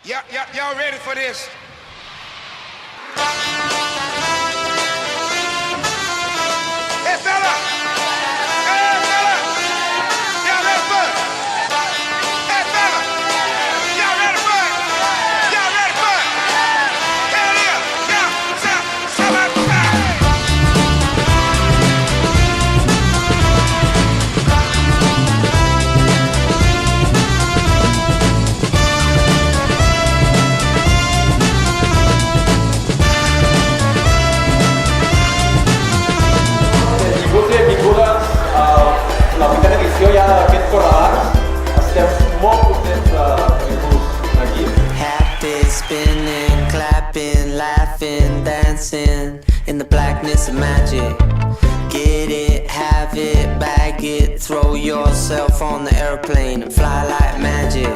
Y'all ready for this? Hey fella! Hey fella! Y'all ready for it? Hey fella! Y'all ready for it? Y'all ready for it? Hell yeah! La vuitena edició ja d'aquest Correbars. Estem molt contents de tenir-vos aquí. Happy, spinning, clapping, laughing, dancing in the blackness of magic. Get it, have it, bag it, throw yourself on the airplane and fly like magic.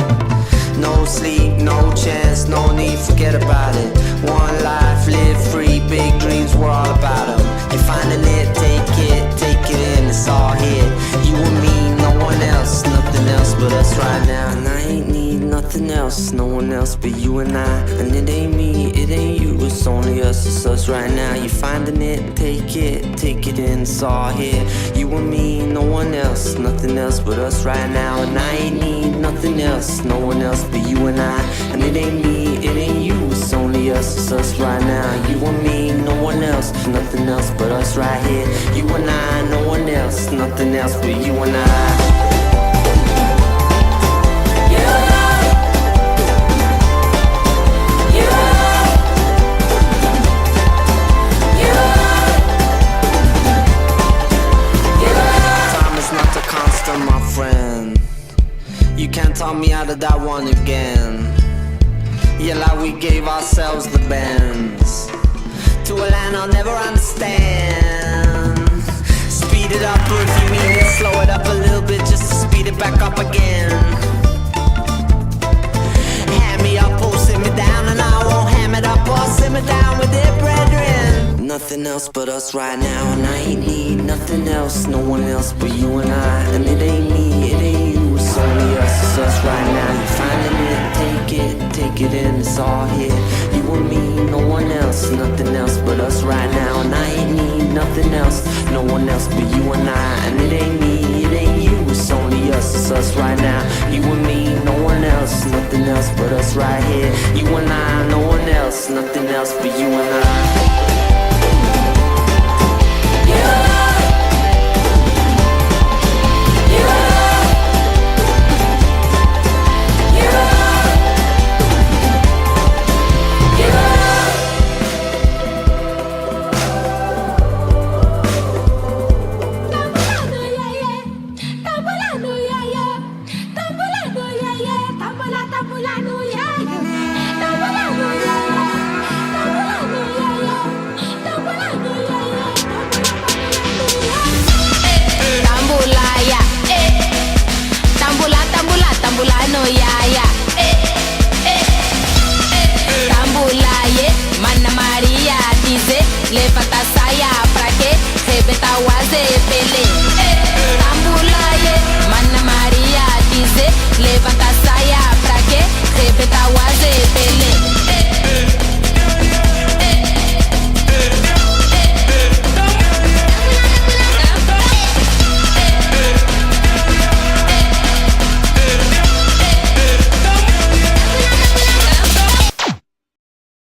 No sleep, no chance, no need, forget about it. One life, live free, big dreams, we're all about them. You're finding it, take it in, it's all here. You and me, no one else, nothing else but us right now. And I ain't need nothing else, no one else but you and I. And it ain't me, it ain't you, it's only us, it's us right now. You're finding it, take it in, it's all here. You and me, no one else, nothing else but us right now. And I ain't need nothing else, no one else but you and I. And it ain't me, it ain't you, it's only us, it's us right now. You and me, no one else, nothing else but us right here. You and I, no one else, nothing else but you and I. You can't talk me out of that one again. Yeah, like we gave ourselves the bends to a land I'll never understand. Speed it up, or if you mean it, slow it up a little bit just to speed it back up again. Hand me up or sit me down, and I won't ham it up or sit me down with it, brethren. Nothing else but us right now, and I ain't need nothing else, no one else but you and I. And it ain't me, it ain't you, it's only us, it's us right now. You're finding it, take it in, it's all here. You and me, no one else, nothing else but us right now. And I ain't need nothing else, no one else but you and I. And it ain't me, it ain't you, it's only us, it's us right now. You and me, no one else, nothing else but us right here. You and I, no one else, nothing else but you and I. Levanta a saia, pra quê? Rebenta o azeite.